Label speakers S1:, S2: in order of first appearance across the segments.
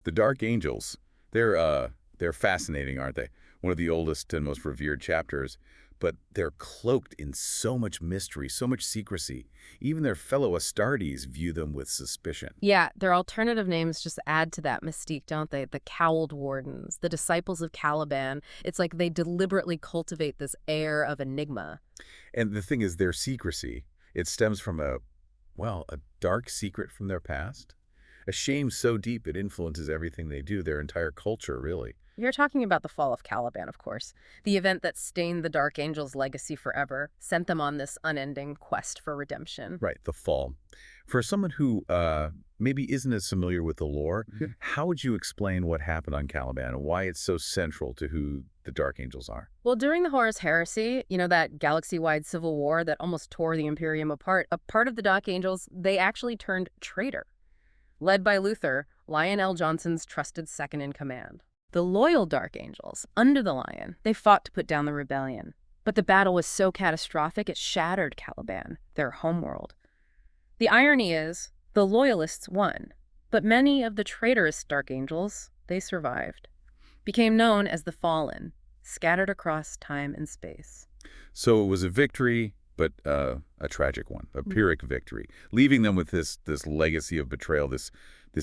S1: The Dark Angels, they're fascinating, aren't they? One of the oldest and most revered chapters, but they're cloaked in so much mystery, so much secrecy. Even their fellow Astartes view them with suspicion.
S2: Yeah, their alternative names just add to that mystique, don't they? The Cowled Wardens, the Disciples of Caliban. It's like they deliberately cultivate this air of enigma.
S1: And the thing is, their secrecy, it stems from a dark secret from their past. A shame so deep it influences everything they do, their entire culture, really.
S2: You're talking about the fall of Caliban, of course, the event that stained the Dark Angel's legacy forever, sent them on this unending quest for redemption.
S1: Right, the fall. For someone who maybe isn't as familiar with the lore, how would you explain what happened on Caliban and why it's so central to who the Dark Angels are?
S2: Well, during the Horus Heresy, that galaxy-wide civil war that almost tore the Imperium apart, a part of the Dark Angels, they actually turned traitor. Led by Luther, Lionel Johnson's trusted second-in-command. The loyal Dark Angels, under the Lion, they fought to put down the rebellion. But the battle was so catastrophic it shattered Caliban, their homeworld. The irony is, the Loyalists won, but many of the traitorous Dark Angels, they survived. Became known as the Fallen, scattered across time and space.
S1: So it was a victory, but a tragic one, a Pyrrhic victory, leaving them with this legacy of betrayal, this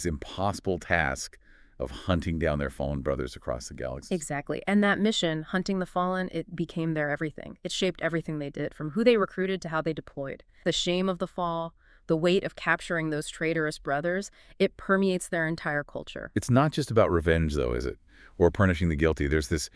S1: impossible task of hunting down their fallen brothers across the galaxy.
S2: Exactly. And that mission, hunting the fallen, it became their everything. It shaped everything they did, from who they recruited to how they deployed. The shame of the fall, the weight of capturing those traitorous brothers, it permeates their entire culture.
S1: It's not just about revenge, though, is it? Or punishing the guilty. There's this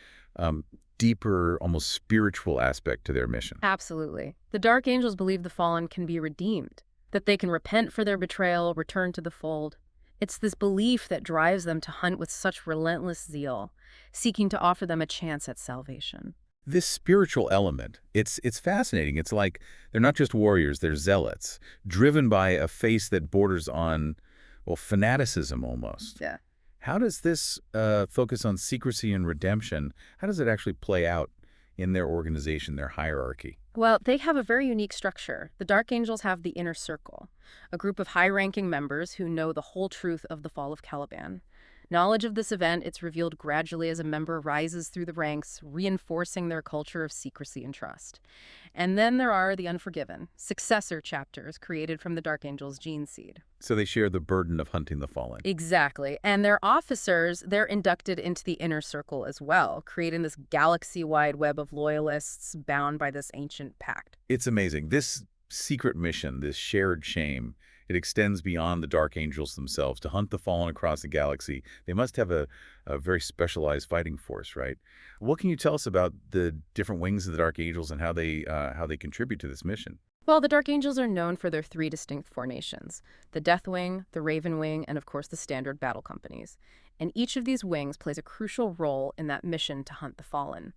S1: deeper, almost spiritual aspect to their mission.
S2: Absolutely. The Dark Angels believe the fallen can be redeemed, that they can repent for their betrayal, return to the fold. It's this belief that drives them to hunt with such relentless zeal, seeking to offer them a chance at salvation.
S1: This spiritual element, it's fascinating. It's like they're not just warriors, they're zealots, driven by a faith that borders on, well, fanaticism almost.
S2: Yeah.
S1: How does this focus on secrecy and redemption, how does it actually play out in their organization, their hierarchy?
S2: Well, they have a very unique structure. The Dark Angels have the Inner Circle, a group of high-ranking members who know the whole truth of the fall of Caliban. Knowledge of this event, it's revealed gradually as a member rises through the ranks, reinforcing their culture of secrecy and trust. And then there are the Unforgiven, successor chapters created from the Dark Angel's gene seed.
S1: So they share the burden of hunting the fallen.
S2: Exactly. And their officers, they're inducted into the Inner Circle as well, creating this galaxy-wide web of loyalists bound by this ancient pact.
S1: It's amazing. This secret mission, this shared shame, it extends beyond the Dark Angels themselves. To hunt the fallen across the galaxy, they must have a very specialized fighting force, right? What can you tell us about the different wings of the Dark Angels and how they contribute to this mission?
S2: Well, the Dark Angels are known for their three distinct formations: the Death Wing, the Raven Wing, and of course the Standard Battle Companies. And each of these wings plays a crucial role in that mission to hunt the fallen.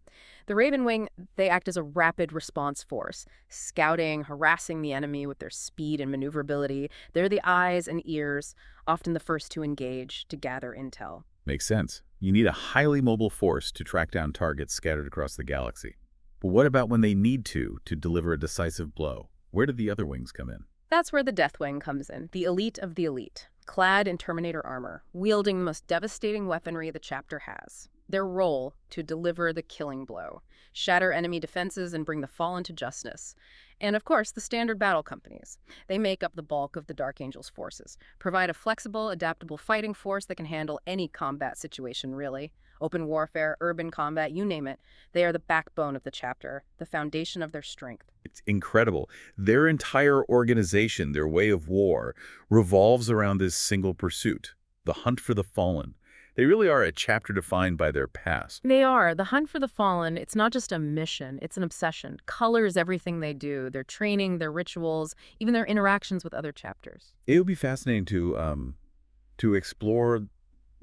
S2: The Raven Wing, they act as a rapid response force, scouting, harassing the enemy with their speed and maneuverability. They're the eyes and ears, often the first to engage, to gather intel.
S1: Makes sense. You need a highly mobile force to track down targets scattered across the galaxy. But what about when they need to deliver a decisive blow? Where do the other wings come in?
S2: That's where the Death Wing comes in, the elite of the elite, clad in Terminator armor, wielding the most devastating weaponry the chapter has. Their role, to deliver the killing blow, shatter enemy defenses and bring the fallen to justice. And of course, the Standard Battle Companies. They make up the bulk of the Dark Angels' forces, provide a flexible, adaptable fighting force that can handle any combat situation, really. Open warfare, urban combat, you name it. They are the backbone of the chapter, the foundation of their strength.
S1: It's incredible. Their entire organization, their way of war, revolves around this single pursuit, the hunt for the fallen. They really are a chapter defined by their past.
S2: They are. The hunt for the fallen, it's not just a mission, it's an obsession. Colors everything they do, their training, their rituals, even their interactions with other chapters.
S1: It would be fascinating to explore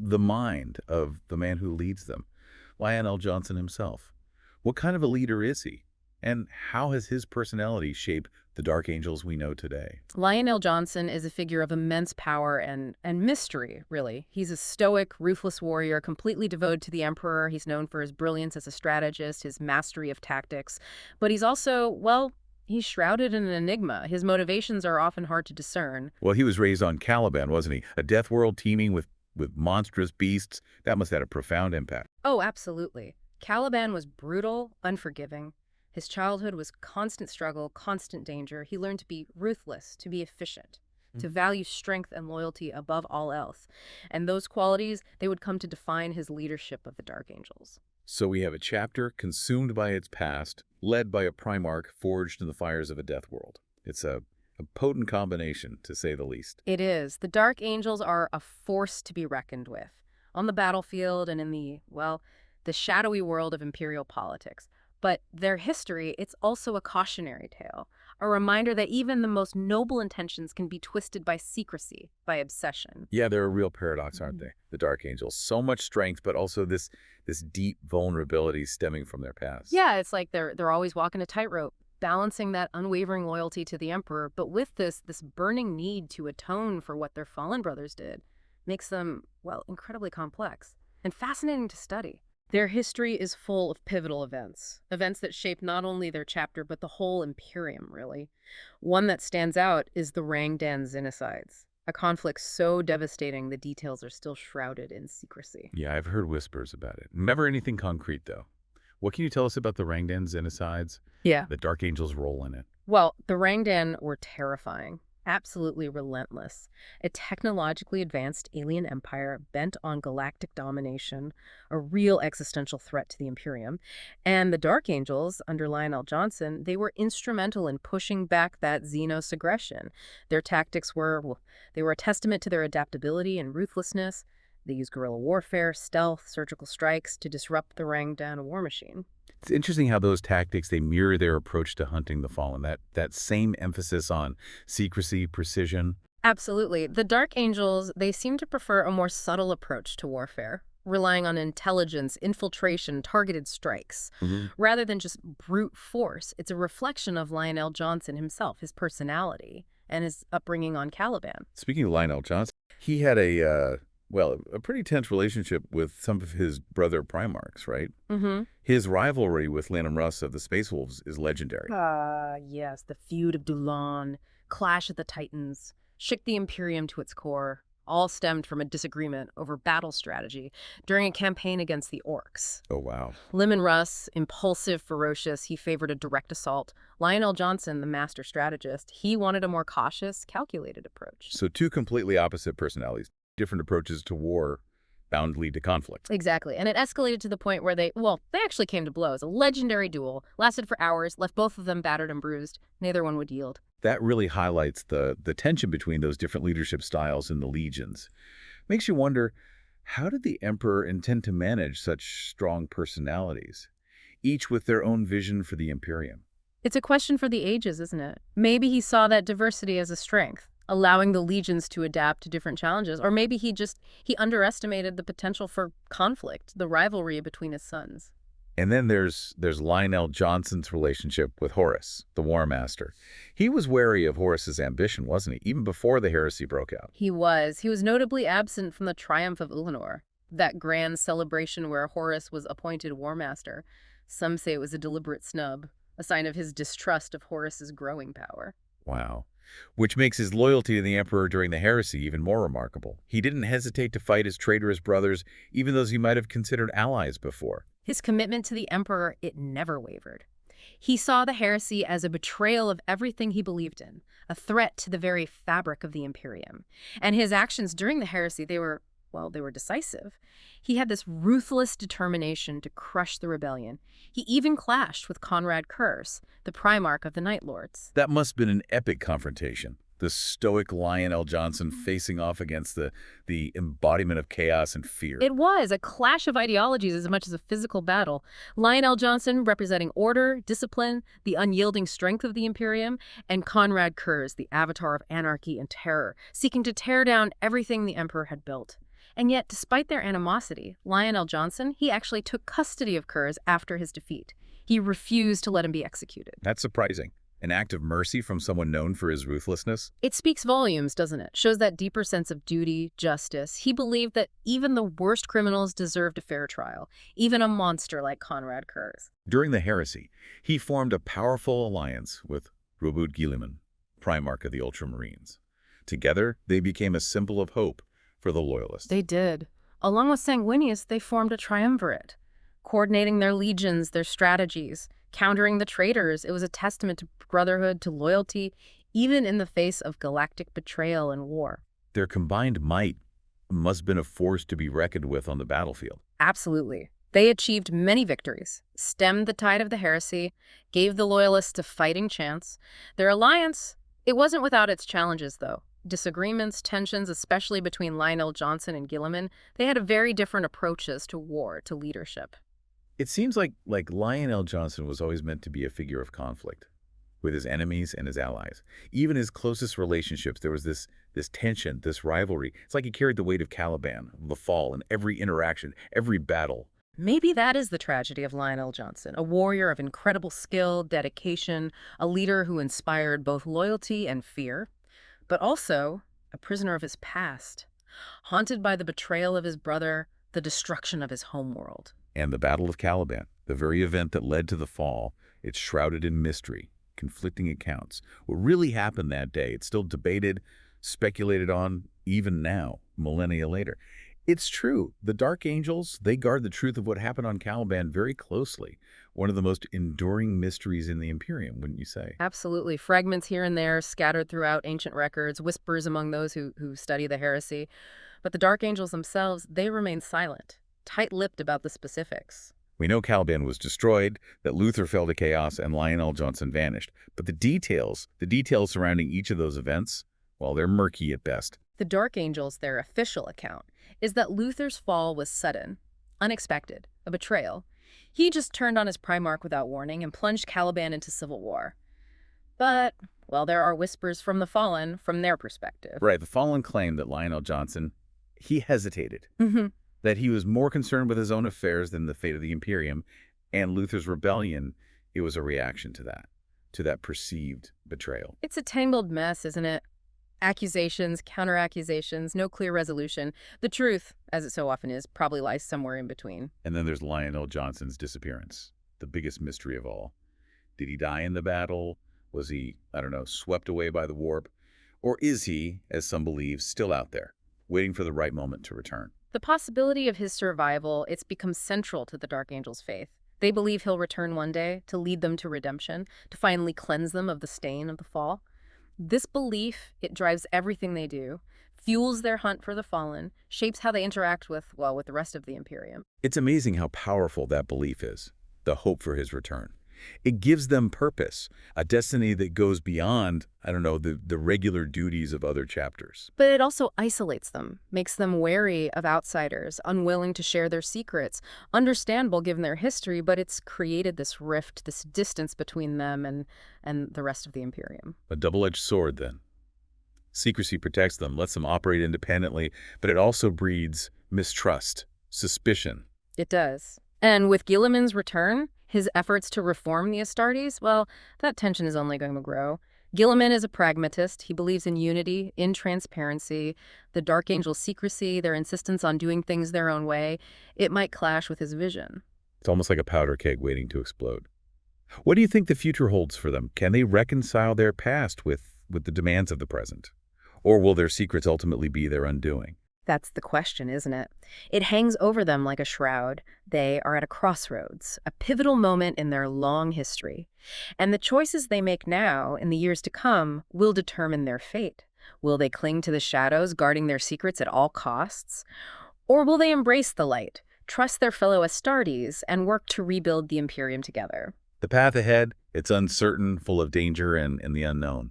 S1: the mind of the man who leads them, Lionel Johnson himself. What kind of a leader is he? And how has his personality shaped the Dark Angels we know today?
S2: Lionel Johnson is a figure of immense power and mystery, really. He's a stoic, ruthless warrior, completely devoted to the Emperor. He's known for his brilliance as a strategist, his mastery of tactics. But he's also, well, he's shrouded in an enigma. His motivations are often hard to discern.
S1: Well, he was raised on Caliban, wasn't he? A death world teeming with with monstrous beasts. That must have had a profound impact.
S2: Oh, absolutely. Caliban was brutal, unforgiving. His childhood was constant struggle, constant danger. He learned to be ruthless, to be efficient, to value strength and loyalty above all else. And those qualities, they would come to define his leadership of the Dark Angels.
S1: So we have a chapter consumed by its past, led by a Primarch forged in the fires of a death world. It's a potent combination, to say the least.
S2: It is. The Dark Angels are a force to be reckoned with, on the battlefield and in the shadowy world of Imperial politics. But their history, it's also a cautionary tale, a reminder that even the most noble intentions can be twisted by secrecy, by obsession.
S1: Yeah, they're a real paradox, aren't they? The Dark Angels. So much strength, but also this deep vulnerability stemming from their past.
S2: Yeah, it's like they're always walking a tightrope, balancing that unwavering loyalty to the Emperor, but with this burning need to atone for what their fallen brothers did, makes them, incredibly complex and fascinating to study. Their history is full of pivotal events that shape not only their chapter, but the whole Imperium, really. One that stands out is the Rangdan Zenicides, a conflict so devastating the details are still shrouded in secrecy.
S1: Yeah, I've heard whispers about it. Never anything concrete, though. What can you tell us about the Rangdan Zenicides?
S2: Yeah.
S1: The Dark Angel's role in it?
S2: Well, the Rangdan were terrifying, absolutely relentless. A technologically advanced alien empire bent on galactic domination, a real existential threat to the Imperium. And the Dark Angels, under Lionel Johnson, they were instrumental in pushing back that Xenos aggression. Their tactics they were a testament to their adaptability and ruthlessness. They used guerrilla warfare, stealth, surgical strikes to disrupt the Rangdan war machine.
S1: It's interesting how those tactics, they mirror their approach to hunting the fallen. That same emphasis on secrecy, precision.
S2: Absolutely. The Dark Angels, they seem to prefer a more subtle approach to warfare, relying on intelligence, infiltration, targeted strikes, rather than just brute force. It's a reflection of Lionel Johnson himself, his personality, and his upbringing on Caliban.
S1: Speaking of Lionel Johnson, he had a pretty tense relationship with some of his brother Primarchs, right? His rivalry with Lanham Russ of the Space Wolves is legendary.
S2: Yes, the feud of Dulon, clash of the Titans, shook the Imperium to its core, all stemmed from a disagreement over battle strategy during a campaign against the Orcs.
S1: Oh, wow.
S2: Lyman Russ, impulsive, ferocious, he favored a direct assault. Lionel Johnson, the master strategist, he wanted a more cautious, calculated approach.
S1: So two completely opposite personalities. Different approaches to war bound to lead to conflict.
S2: Exactly. And it escalated to the point where they actually came to blows. A legendary duel, lasted for hours, left both of them battered and bruised. Neither one would yield.
S1: That really highlights the tension between those different leadership styles in the legions. Makes you wonder, how did the Emperor intend to manage such strong personalities, each with their own vision for the Imperium?
S2: It's a question for the ages, isn't it? Maybe he saw that diversity as a strength, allowing the legions to adapt to different challenges. Or maybe he underestimated the potential for conflict, the rivalry between his sons.
S1: And then there's Lionel Johnson's relationship with Horus, the War Master. He was wary of Horus's ambition, wasn't he, even before the heresy broke out?
S2: He was. He was notably absent from the triumph of Ulanor, that grand celebration where Horus was appointed War Master. Some say it was a deliberate snub, a sign of his distrust of Horus's growing power.
S1: Wow. Which makes his loyalty to the Emperor during the heresy even more remarkable. He didn't hesitate to fight his traitorous brothers, even those he might have considered allies before.
S2: His commitment to the Emperor, it never wavered. He saw the heresy as a betrayal of everything he believed in, a threat to the very fabric of the Imperium. And his actions during the heresy, they were decisive. He had this ruthless determination to crush the rebellion. He even clashed with Conrad Kurz, the Primarch of the Night Lords.
S1: That must have been an epic confrontation. The stoic Lionel Johnson facing off against the embodiment of chaos and fear.
S2: It was a clash of ideologies as much as a physical battle. Lionel Johnson representing order, discipline, the unyielding strength of the Imperium, and Conrad Kurz, the avatar of anarchy and terror, seeking to tear down everything the Emperor had built. And yet, despite their animosity, Lionel Johnson, he actually took custody of Kurz after his defeat. He refused to let him be executed.
S1: That's surprising. An act of mercy from someone known for his ruthlessness?
S2: It speaks volumes, doesn't it? Shows that deeper sense of duty, justice. He believed that even the worst criminals deserved a fair trial, even a monster like Conrad Kurz.
S1: During the heresy, he formed a powerful alliance with Robert Guilliman, Primarch of the Ultramarines. Together, they became a symbol of hope for the Loyalists.
S2: They did. Along with Sanguinius, they formed a triumvirate, coordinating their legions, their strategies, countering the traitors. It was a testament to brotherhood, to loyalty, even in the face of galactic betrayal and war.
S1: Their combined might must have been a force to be reckoned with on the battlefield.
S2: Absolutely. They achieved many victories, stemmed the tide of the heresy, gave the Loyalists a fighting chance. Their alliance, it wasn't without its challenges, though. Disagreements, tensions, especially between Lionel Johnson and Gilliman, they had very different approaches to war, to leadership.
S1: It seems like Lionel Johnson was always meant to be a figure of conflict with his enemies and his allies. Even his closest relationships, there was this tension, this rivalry. It's like he carried the weight of Caliban, the fall, in every interaction, every battle.
S2: Maybe that is the tragedy of Lionel Johnson, a warrior of incredible skill, dedication, a leader who inspired both loyalty and fear, but also a prisoner of his past, haunted by the betrayal of his brother, the destruction of his homeworld.
S1: And the Battle of Caliban, the very event that led to the fall, it's shrouded in mystery, conflicting accounts. What really happened that day, it's still debated, speculated on, even now, millennia later. It's true, the Dark Angels, they guard the truth of what happened on Caliban very closely. One of the most enduring mysteries in the Imperium, wouldn't you say?
S2: Absolutely. Fragments here and there scattered throughout ancient records, whispers among those who study the heresy. But the Dark Angels themselves, they remain silent, tight-lipped about the specifics.
S1: We know Caliban was destroyed, that Luther fell to chaos, and Lionel Johnson vanished. But the details surrounding each of those events, well, they're murky at best.
S2: The Dark Angels, their official account, is that Luther's fall was sudden, unexpected, a betrayal. He just turned on his Primarch without warning and plunged Caliban into civil war. But, well, there are whispers from the Fallen, from their perspective.
S1: Right, the Fallen claimed that Lionel Johnson, he hesitated, that he was more concerned with his own affairs than the fate of the Imperium, and Luther's rebellion, it was a reaction to that perceived betrayal.
S2: It's a tangled mess, isn't it? Accusations, counter-accusations, no clear resolution. The truth, as it so often is, probably lies somewhere in between.
S1: And then there's Lionel Johnson's disappearance, the biggest mystery of all. Did he die in the battle? Was he, I don't know, swept away by the warp? Or is he, as some believe, still out there, waiting for the right moment to return?
S2: The possibility of his survival, it's become central to the Dark Angels' faith. They believe he'll return one day to lead them to redemption, to finally cleanse them of the stain of the fall. This belief, it drives everything they do, fuels their hunt for the Fallen, shapes how they interact with the rest of the Imperium.
S1: It's amazing how powerful that belief is, the hope for his return. It gives them purpose, a destiny that goes beyond, I don't know, the regular duties of other chapters.
S2: But it also isolates them, makes them wary of outsiders, unwilling to share their secrets. Understandable given their history, but it's created this rift, this distance between them and the rest of the Imperium.
S1: A double-edged sword, then. Secrecy protects them, lets them operate independently, but it also breeds mistrust, suspicion.
S2: It does. And with Gilliman's return, his efforts to reform the Astartes, well, that tension is only going to grow. Gilliman is a pragmatist. He believes in unity, in transparency. The Dark Angel's secrecy, their insistence on doing things their own way, it might clash with his vision.
S1: It's almost like a powder keg waiting to explode. What do you think the future holds for them? Can they reconcile their past with the demands of the present? Or will their secrets ultimately be their undoing?
S2: That's the question, isn't it? It hangs over them like a shroud. They are at a crossroads, a pivotal moment in their long history. And the choices they make now, in the years to come, will determine their fate. Will they cling to the shadows, guarding their secrets at all costs? Or will they embrace the light, trust their fellow Astartes, and work to rebuild the Imperium together?
S1: The path ahead, it's uncertain, full of danger and the unknown.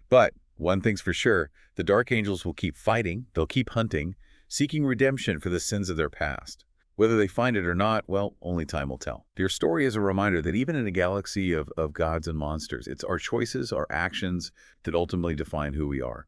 S1: But one thing's for sure, the Dark Angels will keep fighting, they'll keep hunting, seeking redemption for the sins of their past. Whether they find it or not, well, only time will tell. Your story is a reminder that even in a galaxy of gods and monsters, it's our choices, our actions that ultimately define who we are.